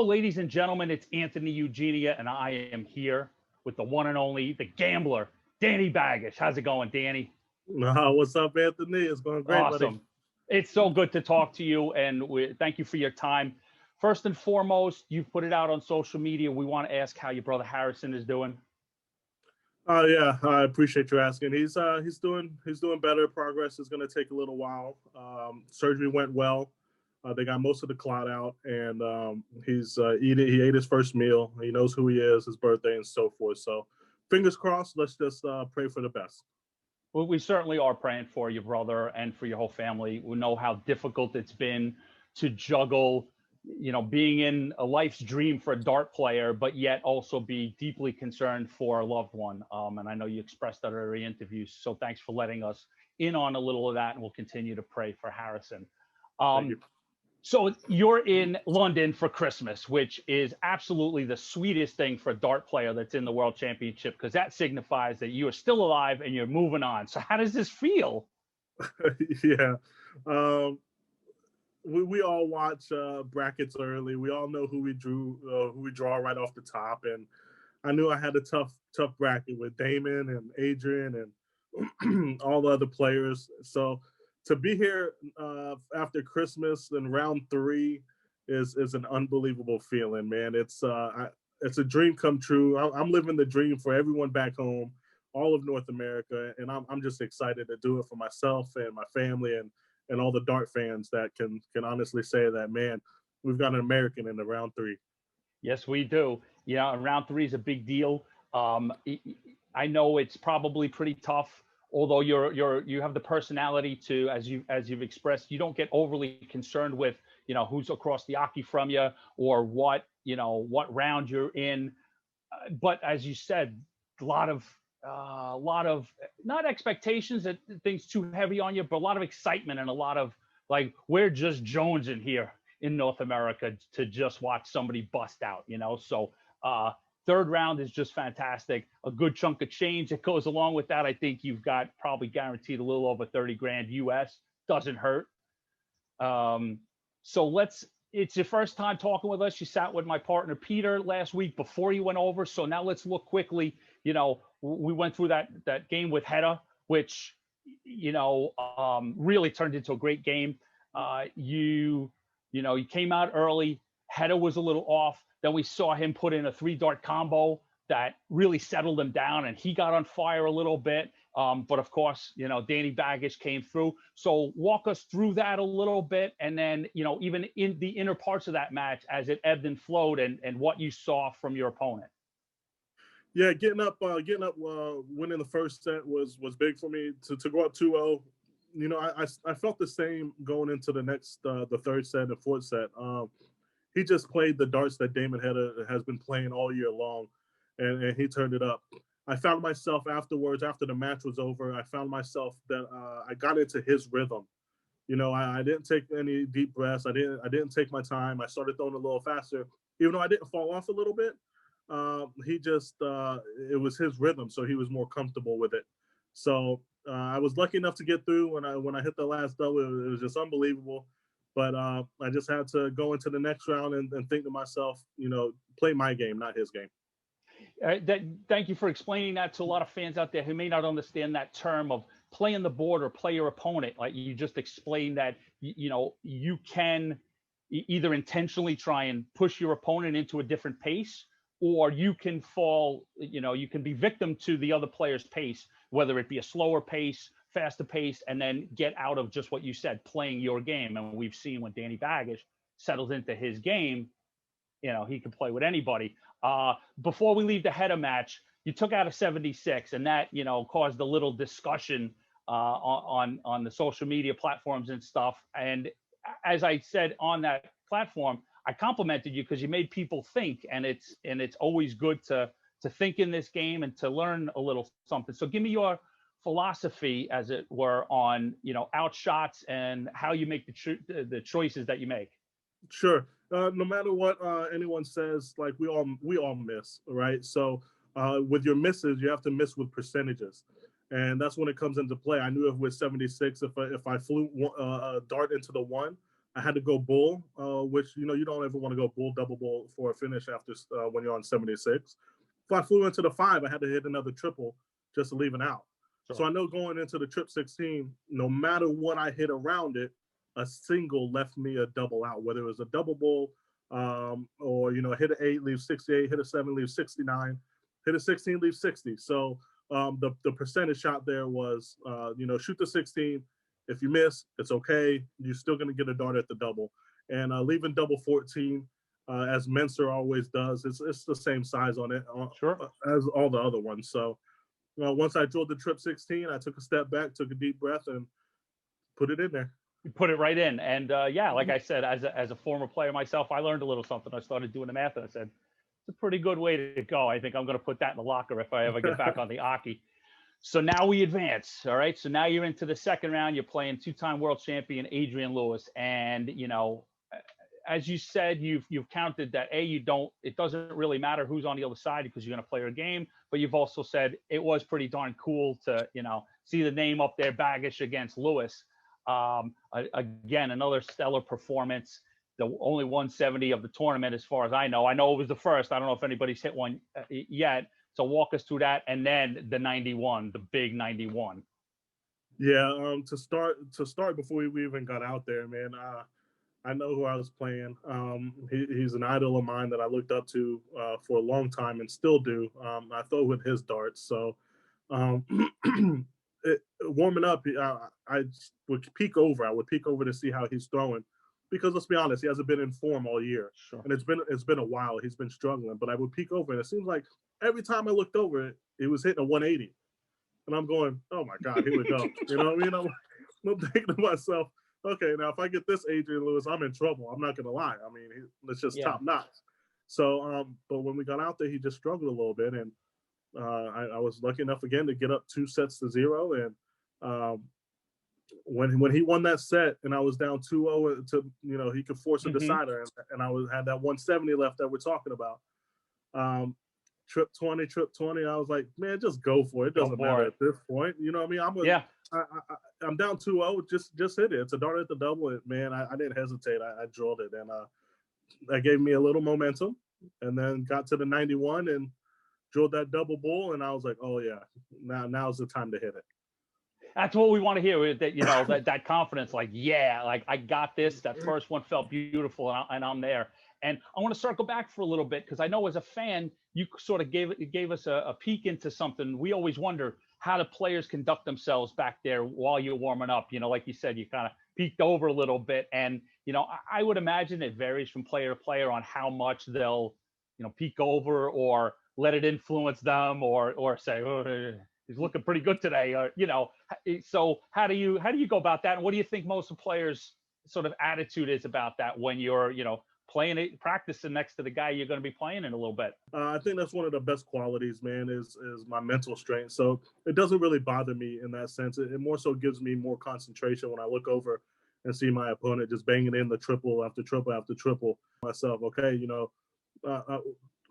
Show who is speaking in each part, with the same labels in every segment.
Speaker 1: Hello, ladies and gentlemen. It's Anthony Eugenia, and I am here with the one and only, the gambler, Danny Baggish. How's it going, Danny?
Speaker 2: What's up, Anthony? It's going great, buddy.
Speaker 1: Awesome. It's so good to talk to you, and thank you for your time. First and foremost, you've put it out on social media. We want to ask how your brother Harrison is doing.
Speaker 2: Oh yeah, I appreciate you asking. He's doing better. Progress is going to take a little while. Surgery went well. They got most of the clot out, and he ate his first meal. He knows who he is, his birthday, and so forth. So, fingers crossed. Let's just pray for the best.
Speaker 1: Well, we certainly are praying for your brother and for your whole family. We know how difficult it's been to juggle, being in a life's dream for a dart player, but yet also be deeply concerned for a loved one. And I know you expressed that at every interview. So thanks for letting us in on a little of that, and we'll continue to pray for Harrison.
Speaker 2: Thank you.
Speaker 1: So you're in London for Christmas, which is absolutely the sweetest thing for a dart player that's in the World Championship, because that signifies that you are still alive and you're moving on. So how does this feel?
Speaker 2: Yeah. Um, we all watch brackets early. We all know who we draw right off the top, and I knew I had a tough bracket with Damon and Adrian and all the other players. So to be here after Christmas in round three is an unbelievable feeling, man. It's a dream come true. I'm living the dream for everyone back home, all of North America, and I'm just excited to do it for myself and my family and all the dart fans that can honestly say that, man, we've got an American in the round three.
Speaker 1: Yes, we do. Yeah, round three is a big deal. I know it's probably pretty tough, although you have the personality to, as you've expressed, you don't get overly concerned with who's across the hockey from you or what round you're in. But as you said, a lot of not expectations that things too heavy on you, but a lot of excitement and a lot of like, we're just jonesing here in North America to just watch somebody bust out. So third round is just fantastic. A good chunk of change that goes along with that. I think you've got probably guaranteed a little over 30 grand US. Doesn't hurt. So it's your first time talking with us. You sat with my partner Peter last week before you went over. So now let's look quickly. We went through that game with Hedda, which really turned into a great game. You came out early. Hedda was a little off. Then we saw him put in a 3-dart combo that really settled him down, and he got on fire a little bit. But of course, Danny Baggish came through. So walk us through that a little bit, and then even in the inner parts of that match as it ebbed and flowed, and what you saw from your opponent.
Speaker 2: Yeah, winning the first set was big for me. To go up 2-0, I felt the same going into the third set and fourth set. He just played the darts that Damon has been playing all year long, and he turned it up. I found myself afterwards, after the match was over, I found myself that I got into his rhythm. I didn't take any deep breaths. I didn't take my time. I started throwing a little faster, even though I didn't fall off a little bit. It was his rhythm, so he was more comfortable with it. So I was lucky enough to get through. When I hit the last double, it was just unbelievable. But I just had to go into the next round and think to myself, play my game, not his game.
Speaker 1: Thank you for explaining that to a lot of fans out there who may not understand that term of playing the board or play your opponent. Like you just explained that, you can either intentionally try and push your opponent into a different pace, or you can fall, you can be victim to the other player's pace, whether it be a slower pace, faster pace, and then get out of just what you said, playing your game. And we've seen when Danny Baggish settles into his game, he can play with anybody. Before we leave the Hedda match, you took out a 76, and that, caused a little discussion on the social media platforms and stuff. And as I said on that platform, I complimented you because you made people think, and it's always good to think in this game and to learn a little something. So give me your philosophy, as it were, on outshots and how you make the choices that you make.
Speaker 2: Sure. No matter what anyone says, like we all miss, right? So with your misses, you have to miss with percentages, and that's when it comes into play. I knew if with 76, if I flew a dart into the one, I had to go bull, which you don't ever want to go bull double bull for a finish after when you're on 76. If I flew into the 5, I had to hit another triple just to leave it out.
Speaker 1: Sure.
Speaker 2: So I know going into the trip 16, no matter what I hit around it, a single left me a double out, whether it was a double bull or hit an 8, leave 68, hit a 7, leave 69, hit a 16, leave 60. So the percentage shot there was shoot the 16. If you miss, it's okay. You're still going to get a dart at the double. And leaving double 14, as Menser always does, it's the same size on it
Speaker 1: Sure.
Speaker 2: as all the other ones. So once I drilled the trip 16, I took a step back, took a deep breath, and put it in there.
Speaker 1: You put it right in. And like I said, as a former player myself, I learned a little something. I started doing the math, and I said, it's a pretty good way to go. I think I'm going to put that in the locker if I ever get back on the Aki. So now we advance. All right. So now you're into the second round. You're playing two-time world champion Adrian Lewis. And, as you said, you've counted that it doesn't really matter who's on the other side because you're going to play your game. But you've also said it was pretty darn cool to, see the name up there, Baggish against Lewis. Again, another stellar performance. The only 170 of the tournament, as far as I know. I know it was the first. I don't know if anybody's hit one yet. So walk us through that, and then the 91, the big 91.
Speaker 2: Yeah, to start before we even got out there, man. I know who I was playing. He's an idol of mine that I looked up to for a long time and still do. I throw with his darts. So warming up, I would peek over. I would peek over to see how he's throwing, because let's be honest, he hasn't been in form all year,
Speaker 1: Sure.
Speaker 2: and it's been a while. He's been struggling, but I would peek over, and it seems like every time I looked over it, he was hitting a 180, and I'm going, oh my god, here we go. You know what I mean? I'm thinking to myself, okay, now if I get this Adrian Lewis, I'm in trouble. I'm not gonna lie. I mean, it's just top notch. So, but when we got out there, he just struggled a little bit, and I was lucky enough again to get up 2-0, and when he won that set and I was down 2-0 to he could force a decider, and I had that 170 left that we're talking about. Trip 20, I was like, man, just go for it. It doesn't matter at this point. You know what I mean? I'm down 2-0, just hit it. It's a dart at the double. Man, I didn't hesitate. I drilled it, and that gave me a little momentum, and then got to the 91 and drilled that double bull, and I was like, oh yeah, now's the time to hit it.
Speaker 1: That's what we want to hear. That that confidence, like I got this. That first one felt beautiful, and I'm there. And I want to circle back for a little bit, because I know as a fan, you sort of gave us a peek into something. We always wonder how the players conduct themselves back there while you're warming up. Like you said, you kind of peeked over a little bit, and I would imagine it varies from player to player on how much they'll peek over or let it influence them, or say, oh, he's looking pretty good today, or So how do you go about that, and what do you think most of players' sort of attitude is about that when you're playing it, practicing next to the guy you're going to be playing in a little bit?
Speaker 2: I think that's one of the best qualities, man, is my mental strength. So it doesn't really bother me in that sense. It more so gives me more concentration when I look over and see my opponent just banging in the triple after triple after triple. Myself, okay,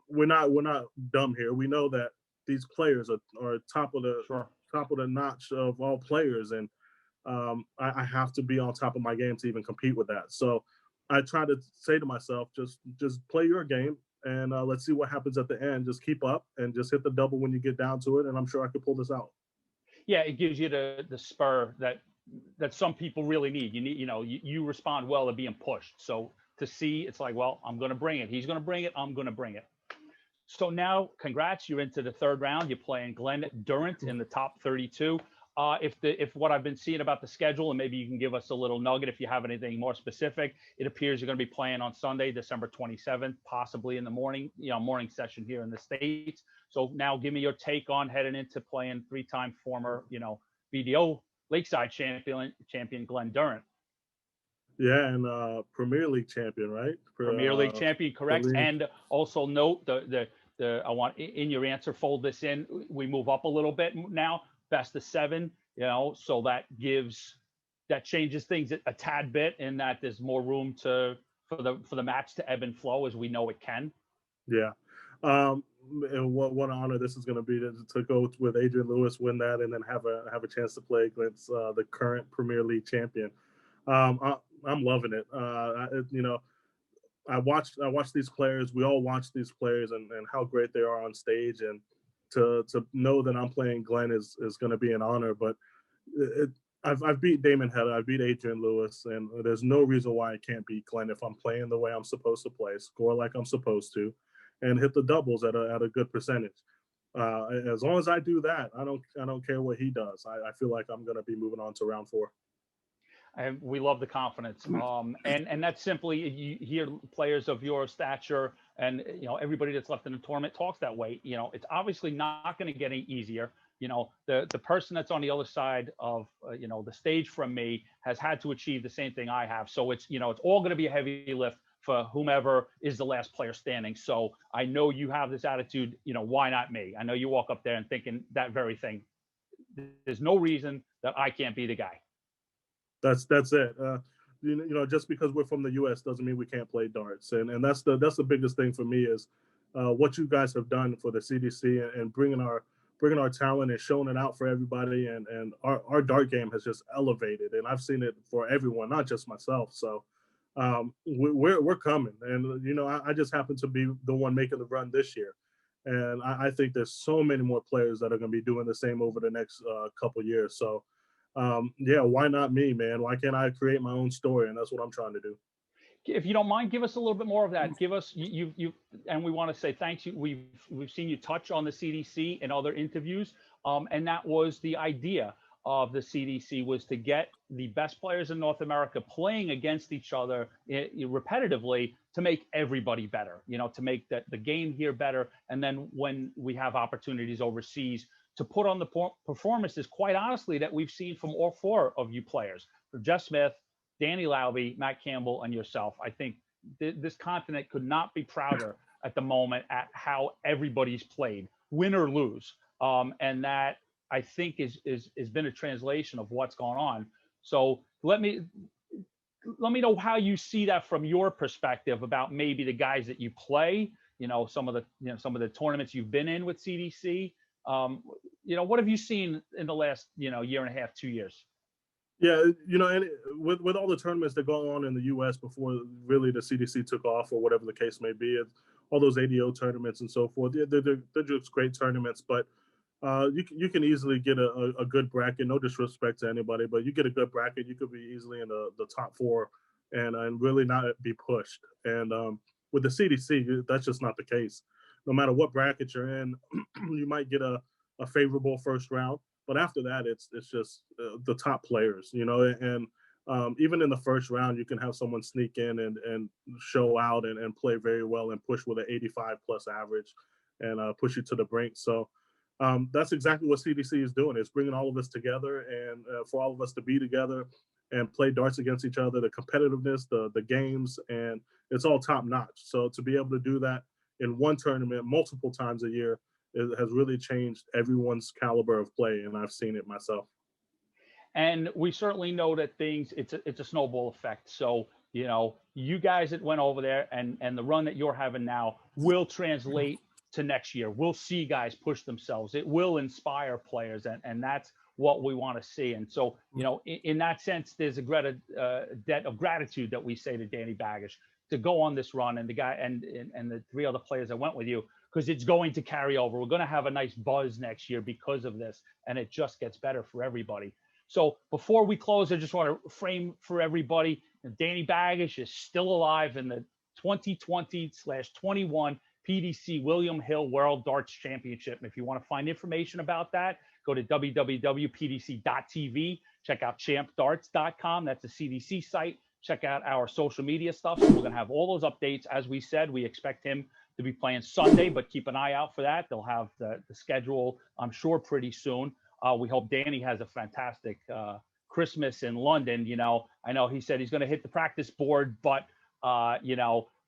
Speaker 2: we're not dumb here. We know that these players are top of the notch of all players, and I have to be on top of my game to even compete with that. So I try to say to myself, just play your game, and let's see what happens at the end. Just keep up and just hit the double when you get down to it, and I'm sure I could pull this out.
Speaker 1: Yeah, it gives you the spur that some people really need. You need, you respond well to being pushed. So to see, it's like, well, I'm going to bring it. He's going to bring it. I'm going to bring it. So now, congrats, you're into the third round. You're playing Glenn Durant in the top 32. If what I've been seeing about the schedule, and maybe you can give us a little nugget if you have anything more specific, it appears you're going to be playing on Sunday, December 27th, possibly in the morning session here in the States. So now give me your take on heading into playing three-time former, BDO Lakeside champion Glenn Durant.
Speaker 2: Yeah, and Premier League champion, right?
Speaker 1: Premier League champion, correct. And also note I want in your answer, fold this in. We move up a little bit now. Best of 7, so that changes things a tad bit, in that there's more room for the match to ebb and flow, as we know it can.
Speaker 2: Yeah. And what an honor this is going to be to go with Adrian Lewis, win that, and then have a chance to play against the current Premier League champion. I'm loving it. I watched these players. We all watch these players and how great they are on stage, and to know that I'm playing Glenn is going to be an honor. But it, I've beat Damon Hedda, I've beat Adrian Lewis, and there's no reason why I can't beat Glenn if I'm playing the way I'm supposed to play, score like I'm supposed to, and hit the doubles at a good percentage. As long as I do that, I don't care what he does. I feel like I'm going to be moving on to round four.
Speaker 1: And we love the confidence. And that's simply, you hear players of your stature, and everybody that's left in the tournament talks that way. It's obviously not going to get any easier. The person that's on the other side of the stage from me has had to achieve the same thing I have. So it's all going to be a heavy lift for whomever is the last player standing. So I know you have this attitude. Why not me? I know you walk up there and thinking that very thing. There's no reason that I can't be the guy.
Speaker 2: That's it. Just because we're from the U.S. doesn't mean we can't play darts, and that's the biggest thing for me is what you guys have done for the CDC and bringing our talent and showing it out for everybody, and our dart game has just elevated, and I've seen it for everyone, not just myself. So we're coming, and I just happen to be the one making the run this year, and I think there's so many more players that are going to be doing the same over the next couple years. So. Yeah, why not me, man? Why can't I create my own story? And that's what I'm trying to do.
Speaker 1: If you don't mind, give us a little bit more of that. Give us you and we want to say thanks. We've seen you touch on the CDC in other interviews, and that was the idea of the CDC, was to get the best players in North America playing against each other repetitively to make everybody better. To make the game here better, and then when we have opportunities overseas, to put on the performances, quite honestly, that we've seen from all four of you players, from Jeff Smith, Danny Lauby, Matt Campbell, and yourself. I think this continent could not be prouder at the moment at how everybody's played, win or lose. And that, I think, is been a translation of what's gone on. So let me know how you see that from your perspective about maybe the guys that you play, some of the tournaments you've been in with CDC. What have you seen in the last, year and a half, 2 years?
Speaker 2: Yeah, and with all the tournaments that go on in the U.S. before really the CDC took off, or whatever the case may be, all those ADO tournaments and so forth, they're just great tournaments. But you can easily get a good bracket. No disrespect to anybody, but you get a good bracket, you could be easily in the top four and really not be pushed. And with the CDC, that's just not the case. No matter what bracket you're in, you might get a favorable first round, but after that, it's just the top players, and even in the first round, you can have someone sneak in and show out and play very well and push with an 85 plus average and push you to the brink. So that's exactly what CDC is doing. It's bringing all of us together, and for all of us to be together and play darts against each other, the competitiveness, the games, and it's all top notch. So to be able to do that in one tournament multiple times a year, it has really changed everyone's caliber of play, and I've seen it myself.
Speaker 1: And we certainly know that it's a snowball effect. So you guys that went over there and the run that you're having now will translate to next year. We'll see guys push themselves. It will inspire players, and that's what we want to see. And so in that sense, there's a debt of gratitude that we say to Danny Baggish to go on this run, and the guy and the three other players that went with you, because it's going to carry over. We're going to have a nice buzz next year because of this, and it just gets better for everybody. So before we close, I just want to frame for everybody, Danny Baggish is still alive in the 2020/21 PDC William Hill World Darts Championship. And if you want to find information about that, go to www.pdc.tv. Check out champdarts.com. That's a CDC site. Check out our social media stuff. So we're going to have all those updates. As we said, we expect him to be playing Sunday, but keep an eye out for that. They'll have the schedule, I'm sure, pretty soon. We hope Danny has a fantastic Christmas in London. I know he said he's going to hit the practice board, but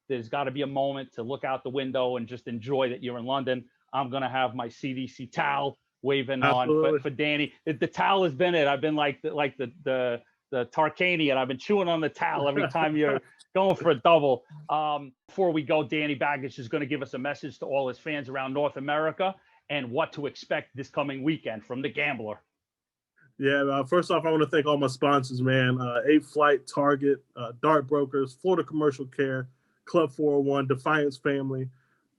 Speaker 1: there's got to be a moment to look out the window and just enjoy that you're in London. I'm going to have my CDC towel waving on for Danny. The towel has been it. I've been like the Tarkanian. I've been chewing on the towel every time you're going for a double. Before we go, Danny Baggish is going to give us a message to all his fans around North America and what to expect this coming weekend from the Gambler.
Speaker 2: Yeah, first off, I want to thank all my sponsors, man. 8 Flight, Target, Dart Brokers, Florida Commercial Care, Club 401, Defiance Family.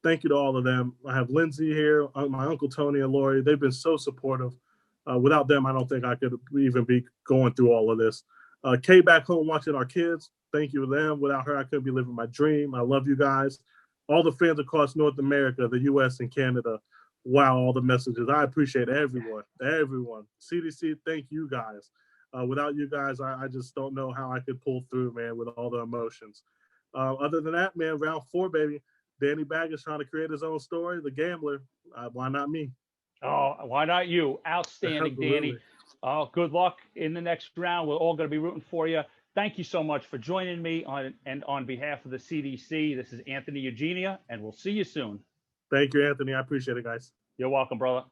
Speaker 2: Thank you to all of them. I have Lindsay here, my Uncle Tony and Lori. They've been so supportive. Without them, I don't think I could even be going through all of this. Kay back home watching our kids. Thank you to them. Without her, I couldn't be living my dream. I love you guys. All the fans across North America, the U.S. and Canada. Wow, all the messages. I appreciate everyone. Everyone. CDC, thank you guys. Without you guys, I just don't know how I could pull through, man, with all the emotions. Other than that, man, round 4, baby. Danny Baggish trying to create his own story. The gambler. Why not me?
Speaker 1: Oh, why not you? Outstanding,
Speaker 2: Absolutely.
Speaker 1: Danny. Oh, good luck in the next round. We're all going to be rooting for you. Thank you so much for joining me on behalf of the CDC. This is Anthony Eugenia, and we'll see you soon.
Speaker 2: Thank you, Anthony. I appreciate it, guys.
Speaker 1: You're welcome, brother.